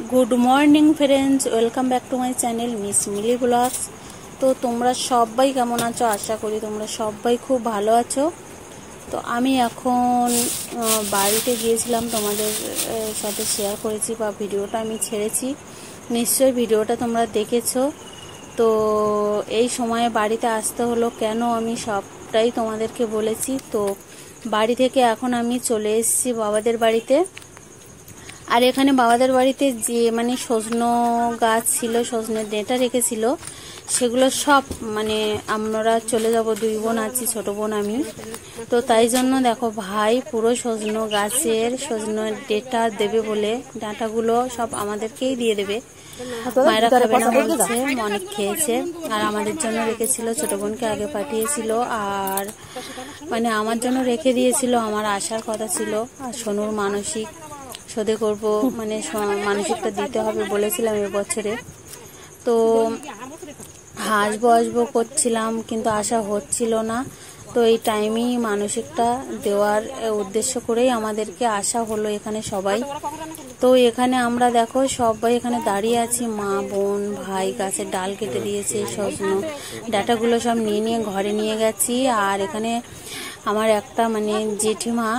Good morning friends, welcome back to my channel Miss Mili vlogs. तो তোমরা সবাই কেমন আছো? আশা করি তোমরা সবাই খুব ভালো আছো। তো আমি এখন বাড়িতে গিয়েছিলাম, তোমাদের সাথে শেয়ার করেছি বা ভিডিওটা আমি ছেড়েছি, নিশ্চয়ই ভিডিওটা তোমরা দেখেছো। তো এই সময়ে বাড়িতে আসতে হলো কেন আমি সবটাই তোমাদেরকে বলেছি। তো বাড়ি থেকে এখন আমি চলে এসেছি বাবাদের বাড়িতে। আর এখানে বাবাদের বাড়িতে যে মানে সজনো গাছ ছিল, সজনের ডেঁটা রেখেছিল, সেগুলো সব মানে আমরা চলে যাব, দুই বোন আছি, ছোট বোন আমি। তো তাই জন্য দেখো ভাই পুরো সজনো গাছের সজনের ডেঁটা দেবে বলে ডাঁটাগুলো সব আমাদেরকেই দিয়ে দেবে। মায়েরা খাবে না বলছে, অনেক খেয়েছে। আর আমাদের জন্য রেখেছিল, ছোট বোনকে আগে পাঠিয়েছিল, আর মানে আমার জন্য রেখে দিয়েছিল। আমার আসার কথা ছিল, আর সোনুর মানসিক শোধে করব, মানে মানসিকটা দিতে হবে বলেছিলাম এবছরে। তো আসবো করছিলাম, কিন্তু আসা হচ্ছিল না। তো এই টাইমেই মানসিকটা দেওয়ার উদ্দেশ্য করেই আমাদেরকে আসা হলো এখানে সবাই। তো এখানে আমরা দেখো সবাই এখানে দাঁড়িয়ে আছি, মা বোন ভাই গাছের ডাল কেটে দিয়েছে, সজনো ডাঁটাগুলো সব নিয়ে ঘরে নিয়ে গেছি। আর এখানে আমার একটা মানে জেঠিমা,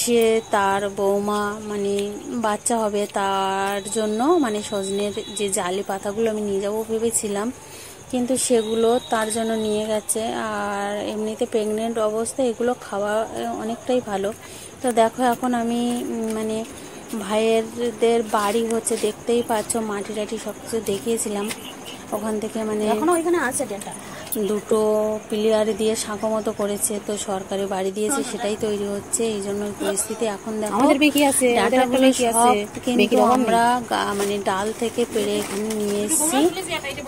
সে তার বৌমা মানে বাচ্চা হবে, তার জন্য মানে সজনের যে জালি পাতাগুলো আমি নিয়ে যাবো ভেবেছিলাম, কিন্তু সেগুলো তার জন্য নিয়ে গেছে। আর এমনিতে প্রেগনেন্ট অবস্থায় এগুলো খাওয়া অনেকটাই ভালো। তো দেখো এখন আমি মানে ভাইয়েরদের বাড়ি হচ্ছে, দেখতেই পাচ্ছ, মাটি টাটি সব কিছু দেখিয়েছিলাম ওখান থেকে। মানে এখনো ওইখানে আছে ডেটা, দুটো পিলিয়ার দিয়ে সাঁকো মতো করেছে, তো সরকারি বাড়ি দিয়েছে, সেটাই তৈরি হচ্ছে। এই জন্য পরিস্থিতি এখন দেখো ডাঁটাগুলো সব কিন্তু আমরা মানে ডাল থেকে পেড়ে এখানে নিয়ে এসেছি।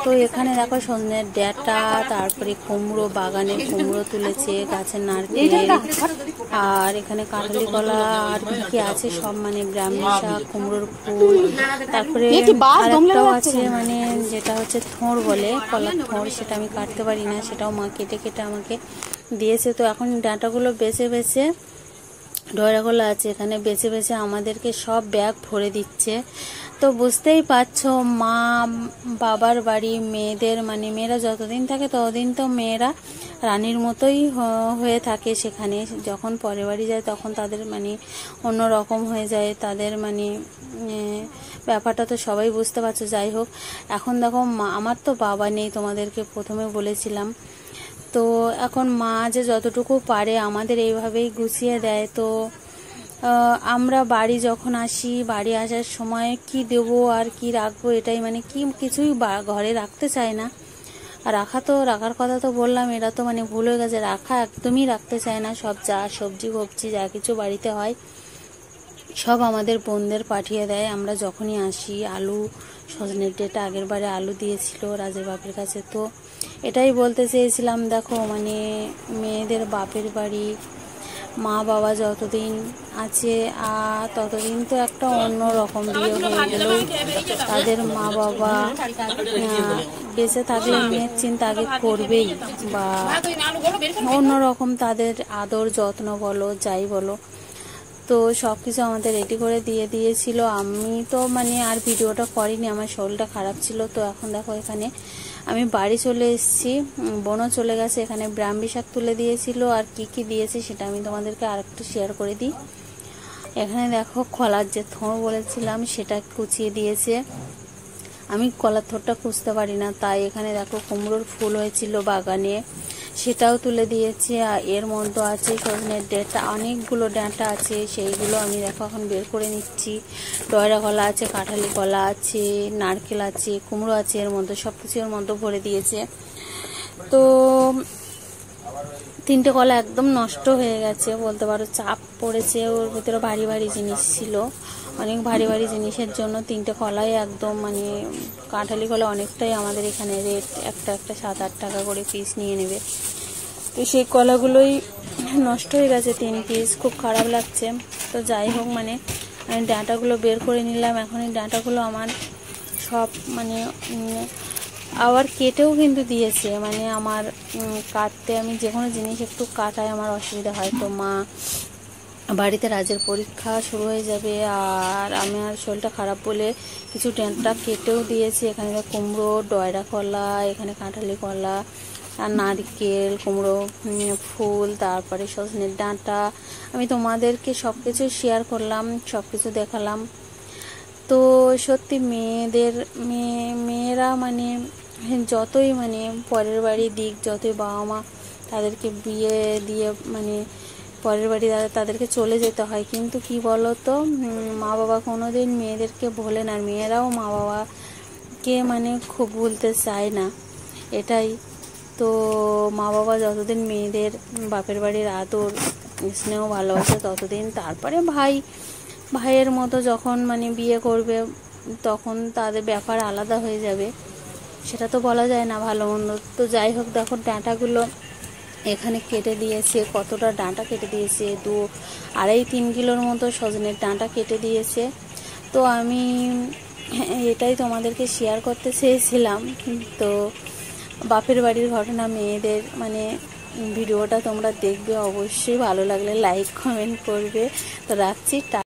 তো এখানে দেখো সজনের ডাঁটা, তারপরে কুমড়ো, বাগানের কুমড়ো তুলেছে, গাছের নারকেল, আর এখানে কাঁঠালি কলা, আর কি আছে সব মানে ব্রাহ্মী শাক, কুমড়োর ফুল, তারপরে আরেকটাও আছে মানে যেটা হচ্ছে থোড় বলে, কলার থোড়, সেটা আমি কাটতে পারি না, সেটাও মা কেটে আমাকে দিয়েছে। তো এখন ডাঁটাগুলো বেছে ডয়রাগুলো আছে এখানে বেছে আমাদেরকে সব ব্যাগ ভরে দিচ্ছে। তো বুঝতেই পারছো, মা বাবার বাড়ি মেয়েদের মানে মেয়েরা যতদিন থাকে ততদিন তো মেয়েরা রানীর মতোই হয়ে থাকে সেখানে। যখন পরের বাড়ি যায় তখন তাদের মানে অন্য রকম হয়ে যায়, তাদের মানে ব্যাপারটা তো সবাই বুঝতে পারছো। যাই হোক, এখন দেখো মা, আমার তো বাবা নেই, তোমাদেরকে প্রথমে বলেছিলাম। তো এখন মা যে যতটুকু পারে আমাদের এইভাবেই গুছিয়ে দেয়। তো আমরা বাড়ি যখন আসি, বাড়ি আসার সময় কি দেব আর কি রাখবো, এটাই মানে কি কিছুই ঘরে রাখতে চায় না। আর রাখার কথা তো বললাম, এরা তো মানে ভুল হয়ে গেছে, রাখা একদমই রাখতে চায় না। সব যা সবজি ফবজি যা কিছু বাড়িতে হয় সব আমাদের বোনদের পাঠিয়ে দেয় আমরা যখনই আসি। আলু, সজনের ডেটা আগের বারে আলু দিয়েছিল রাজের বাপের কাছে। তো এটাই বলতে চেয়েছিলাম, দেখো মানে মেয়েদের বাপের বাড়ি মা বাবা যতদিন আছে ততদিন তো একটা অন্য রকম, বিয়ে হয়ে গেলেও তাদের মা বাবা বেঁচে থাকলে মেয়ের চিন্তা আগে করবেই, বা অন্যরকম তাদের আদর যত্ন বলো যাই বলো। তো সব কিছু আমাদের রেডি করে দিয়েছিল। আমি তো মানে আর ভিডিওটা করিনি, আমার শরীরটা খারাপ ছিল। তো এখন দেখো এখানে আমি বাড়ি চলে এসেছি, বোনও চলে গেছে। এখানে ব্রাহ্মী শাক তুলে দিয়েছিল, আর কি দিয়েছে সেটা আমি তোমাদেরকে আরেকটু শেয়ার করে দিই। এখানে দেখো কলার যে থোড় বলেছিলাম সেটা কুচিয়ে দিয়েছে। আমি কলার থোড়টা খুঁজতে পারি না, তাই এখানে দেখো কুমড়োর ফুল হয়েছিল বাগানে, সেটাও তুলে দিয়েছে। আর এর মধ্যে আছে সজনের ডাঁটা, অনেকগুলো ডাঁটা আছে, সেইগুলো আমি দেখো এখন বের করে নিচ্ছি। ডয়রা কলা আছে, কাঁঠালি কলা আছে, নারকেল আছে, কুমড়ো আছে, এর মধ্যে সব কিছু এর মধ্যে ভরে দিয়েছে। তো 3টে কলা একদম নষ্ট হয়ে গেছে বলতে পারো, চাপ পড়েছে, ওর ভিতরে ভারী জিনিস ছিল, অনেক ভারী জিনিসের জন্য 3টে কলাই একদম মানে কাঁঠালি কলা অনেকটাই আমাদের এখানে রেট, একটা 7-8 টাকা করে পিস নিয়ে নেবে। তো সেই কলাগুলোই নষ্ট হয়ে গেছে 3 পিস, খুব খারাপ লাগছে। তো যাই হোক, মানে আমি ডাঁটাগুলো বের করে নিলাম। এখন এই ডাঁটাগুলো আমার সব মানে আবার কেটেও কিন্তু দিয়েছে, মানে আমার কাটতে, আমি যে কোনো জিনিস একটু কাটায় আমার অসুবিধা হয়। তো মা বাড়িতে রাজের পরীক্ষা শুরু হয়ে যাবে, আর আমার শরীরটা খারাপ বলে কিছু ডাঁটা কেটেও দিয়েছি। এখানে কুমড়ো, ডয়রা কলা, এখানে কাঁঠালি কলা আর নারকেল, কুমড়ো ফুল, তারপরে সজনের ডাঁটা। আমি তোমাদেরকে সব কিছু শেয়ার করলাম, সব কিছু দেখালাম। তো সত্যি মেয়েরা মানে যতই মানে পরের বাড়ি দিক, যতই বাবা মা তাদেরকে বিয়ে দিয়ে মানে পরের বাড়ি তাদেরকে চলে যেতে হয়, কিন্তু কি বলতো, মা বাবা কোনোদিন মেয়েদেরকে ভোলে না, মেয়েরাও মা বাবাকে মানে খুব ভুলতে চায় না, এটাই তো। মা বাবা যতদিন মেয়েদের বাপের বাড়ির আদর স্নেহ ভালোবাসে ততদিন, তারপরে ভাইয়ের মতো যখন মানে বিয়ে করবে তখন তাদের ব্যাপার আলাদা হয়ে যাবে, সেটা তো বলা যায় না ভালো মন্দ। তো যাই হোক, দেখো ডাঁটাগুলো এখানে কেটে দিয়েছে, কতটা ডাঁটা কেটে দিয়েছে, 2-3 কিলোর মতো সজনের ডাঁটা কেটে দিয়েছে। তো আমি এটাই তোমাদেরকে শেয়ার করতে চেয়েছিলাম। তো বাপের বাড়ির ঘটনা, মেয়েদের মানে ভিডিওটা তোমরা দেখবে, অবশ্যই ভালো লাগলে লাইক কমেন্ট করবে। তো রাখছি।